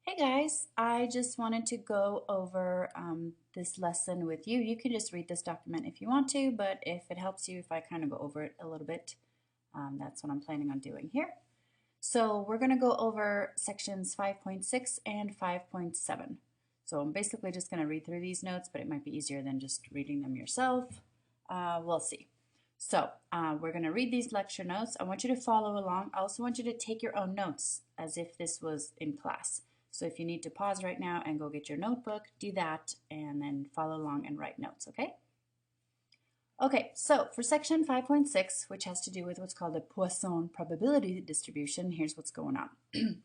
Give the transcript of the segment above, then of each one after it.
Hey guys, I just wanted to go over this lesson with you. You can just read this document if you want to, but if it helps you, if I kind of go over it a little bit, that's what I'm planning on doing here. So we're going to go over sections 5.6 and 5.7. So I'm basically just going to read through these notes, but it might be easier than just reading them yourself. We'll see. So we're going to read these lecture notes. I want you to follow along. I also want you to take your own notes as if this was in class. So if you need to pause right now and go get your notebook, do that and then follow along and write notes, okay? Okay, so for section 5.6, which has to do with what's called the Poisson probability distribution, here's what's going on. In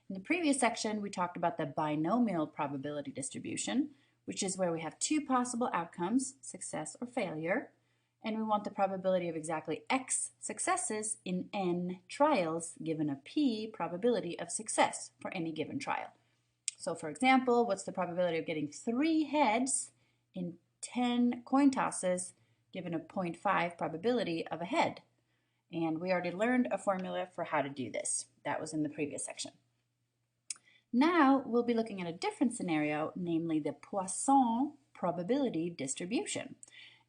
the previous section, we talked about the binomial probability distribution, which is where we have two possible outcomes, success or failure, and we want the probability of exactly X successes in N trials given a P probability of success for any given trial. So for example, what's the probability of getting 3 heads in 10 coin tosses given a 0.5 probability of a head? And we already learned a formula for how to do this. That was in the previous section. Now we'll be looking at a different scenario, namely the Poisson probability distribution.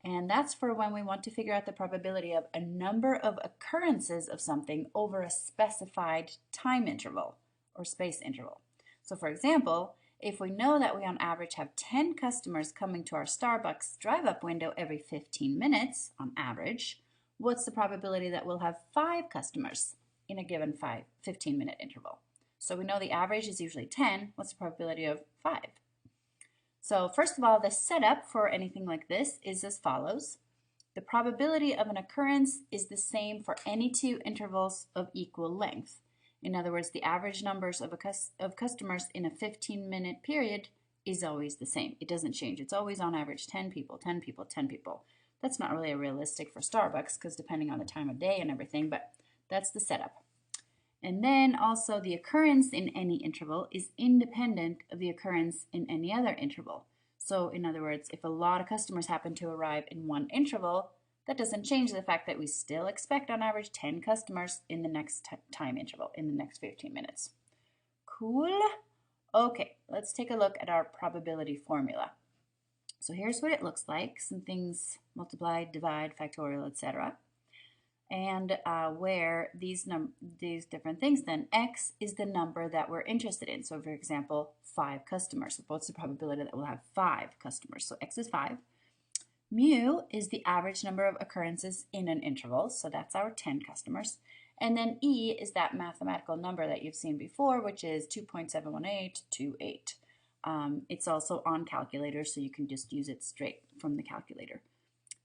And that's for when we want to figure out the probability of a number of occurrences of something over a specified time interval or space interval. So for example, if we know that we on average have 10 customers coming to our Starbucks drive-up window every 15 minutes on average, what's the probability that we'll have 5 customers in a given 15-minute interval? So we know the average is usually 10. What's the probability of 5? So first of all, the setup for anything like this is as follows. The probability of an occurrence is the same for any two intervals of equal length. In other words, the average numbers of customers in a 15-minute period is always the same. It doesn't change. It's always on average 10 people, 10 people, 10 people. That's not really realistic for Starbucks because depending on the time of day and everything, but that's the setup. And then also the occurrence in any interval is independent of the occurrence in any other interval. So in other words, if a lot of customers happen to arrive in one interval, that doesn't change the fact that we still expect on average 10 customers in the next time interval, in the next 15 minutes. Cool? Okay, let's take a look at our probability formula. So here's what it looks like. Some things multiply, divide, factorial, etc. And where these different things then, X is the number that we're interested in. So for example, 5 customers. So what's the probability that we'll have 5 customers? So X is 5. Mu is the average number of occurrences in an interval, so that's our 10 customers. And then E is that mathematical number that you've seen before, which is 2.71828. It's also on calculators, so you can just use it straight from the calculator.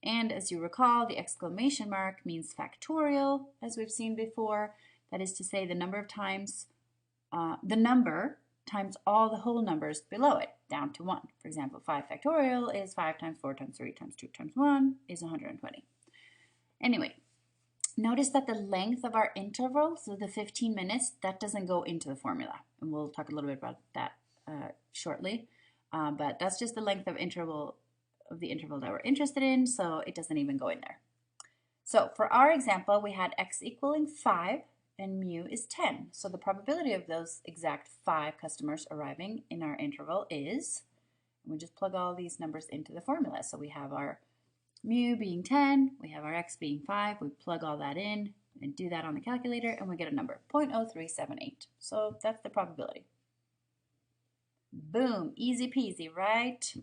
And as you recall, the exclamation mark means factorial, as we've seen before. That is to say the number of times, the number times all the whole numbers below it, down to 1. For example, 5 factorial is 5 times 4 times 3 times 2 times 1 is 120. Anyway, notice that the length of our interval, so the 15 minutes, that doesn't go into the formula. And we'll talk a little bit about that shortly. But that's just the length of the interval that we're interested in, so it doesn't even go in there. So for our example, we had X equaling 5, and mu is 10. So the probability of those exact 5 customers arriving in our interval is, we just plug all these numbers into the formula. So we have our mu being 10, we have our X being 5, we plug all that in and do that on the calculator and we get a number, 0.0378. So that's the probability. Boom, easy peasy, right?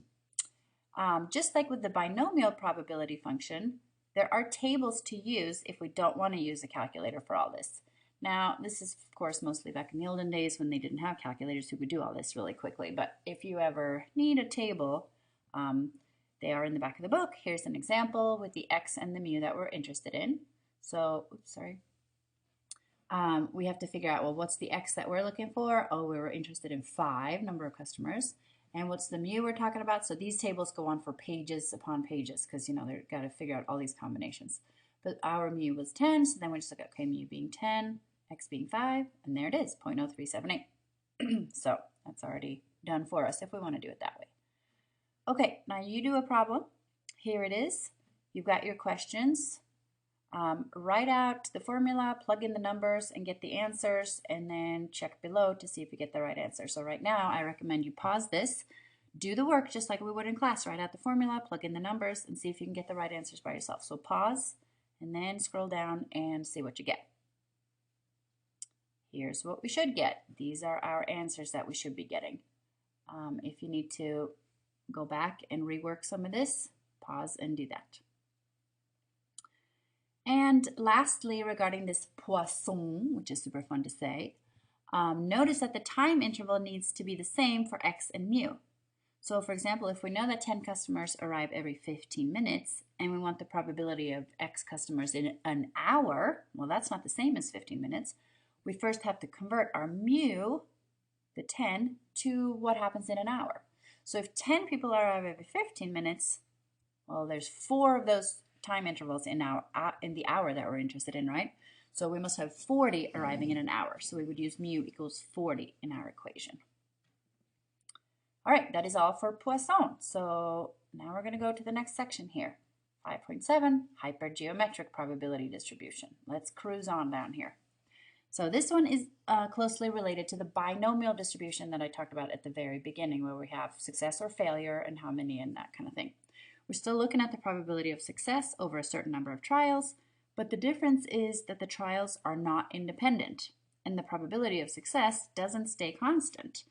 Just like with the binomial probability function, there are tables to use if we don't want to use a calculator for all this. Now, this is, of course, mostly back in the olden days when they didn't have calculators who could do all this really quickly. But if you ever need a table, they are in the back of the book. Here's an example with the X and the mu that we're interested in. So, oops, sorry. We have to figure out, well, what's the X that we're looking for? Oh, we were interested in 5 number of customers. And what's the mu we're talking about? So these tables go on for pages upon pages because, you know, they've got to figure out all these combinations. But our mu was 10, so then we just look at, okay, mu being 10, X being 5, and there it is, 0.0378. So that's already done for us if we want to do it that way. Okay, now you do a problem. Here it is. You've got your questions. Write out the formula, plug in the numbers, and get the answers, and then check below to see if you get the right answer. So right now, I recommend you pause this, do the work just like we would in class, write out the formula, plug in the numbers, and see if you can get the right answers by yourself. So pause, and then scroll down and see what you get. Here's what we should get. These are our answers that we should be getting. If you need to go back and rework some of this, pause and do that. And lastly, regarding this Poisson, which is super fun to say, notice that the time interval needs to be the same for X and mu. So for example, if we know that 10 customers arrive every 15 minutes and we want the probability of X customers in an hour, well, that's not the same as 15 minutes. We first have to convert our mu, the 10, to what happens in an hour. So if 10 people arrive every 15 minutes, well, there's 4 of those time intervals in the hour that we're interested in, right? So we must have 40 arriving in an hour. So we would use mu equals 40 in our equation. All right, that is all for Poisson. So now we're going to go to the next section here. 5.7, hypergeometric probability distribution. Let's cruise on down here. So this one is closely related to the binomial distribution that I talked about at the very beginning, where we have success or failure and how many and that kind of thing. We're still looking at the probability of success over a certain number of trials, but the difference is that the trials are not independent, and the probability of success doesn't stay constant.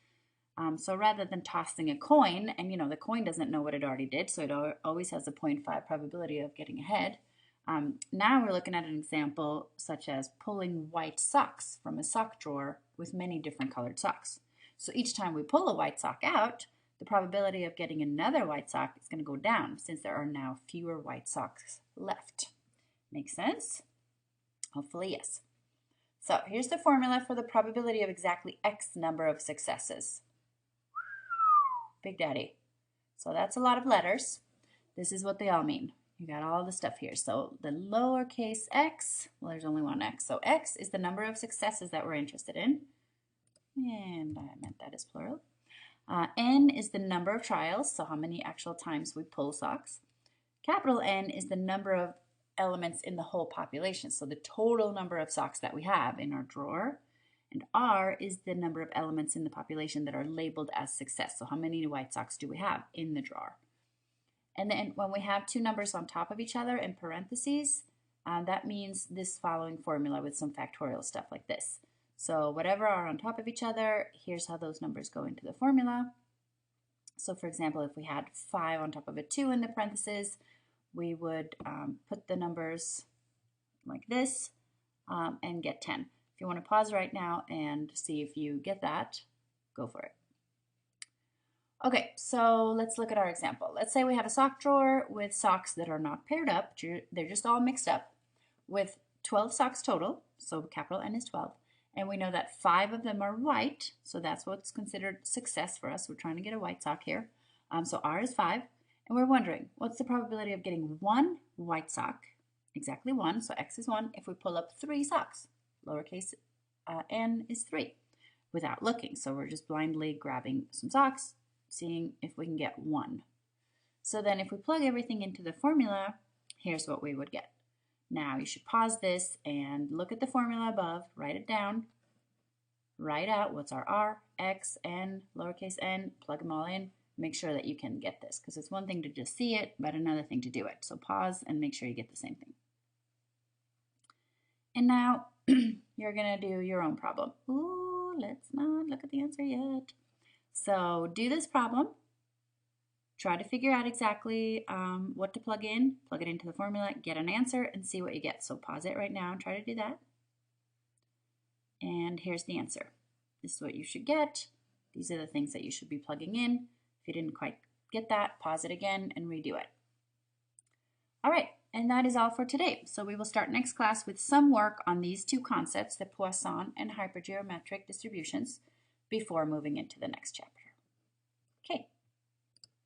So rather than tossing a coin, and the coin doesn't know what it already did, so it always has a 0.5 probability of getting ahead. Now we're looking at an example such as pulling white socks from a sock drawer with many different colored socks. So each time we pull a white sock out, the probability of getting another white sock is going to go down since there are now fewer white socks left. Make sense? Hopefully, yes. So here's the formula for the probability of exactly X number of successes. Big Daddy. So that's a lot of letters. This is what they all mean. You got all the stuff here. So the lowercase x, well, there's only one x. So x is the number of successes that we're interested in. And I meant that as plural. N is the number of trials, so how many actual times we pull socks. Capital N is the number of elements in the whole population, so the total number of socks that we have in our drawer. And R is the number of elements in the population that are labeled as success, so how many white socks do we have in the drawer. And then when we have two numbers on top of each other in parentheses, that means this following formula with some factorial stuff like this. So whatever are on top of each other, here's how those numbers go into the formula. So for example, if we had 5 on top of a 2 in the parentheses, we would put the numbers like this and get 10. If you want to pause right now and see if you get that, go for it. Okay, so let's look at our example. Let's say we have a sock drawer with socks that are not paired up. They're just all mixed up with 12 socks total, so capital N is 12. And we know that 5 of them are white, so that's what's considered success for us. We're trying to get a white sock here. So R is 5. And we're wondering, what's the probability of getting 1 white sock? Exactly 1, so X is 1, if we pull up 3 socks. Lowercase n is 3, without looking. So we're just blindly grabbing some socks, seeing if we can get 1. So then if we plug everything into the formula, here's what we would get. Now you should pause this and look at the formula above, write it down, write out what's our R, X, N, lowercase n, plug them all in, make sure that you can get this, because it's one thing to just see it, but another thing to do it. So pause and make sure you get the same thing. And now you're going to do your own problem. Ooh, let's not look at the answer yet. So do this problem. Try to figure out exactly what to plug in, plug it into the formula, get an answer, and see what you get. So pause it right now and try to do that. And here's the answer. This is what you should get. These are the things that you should be plugging in. If you didn't quite get that, pause it again and redo it. All right, and that is all for today. So we will start next class with some work on these two concepts, the Poisson and hypergeometric distributions, before moving into the next chapter.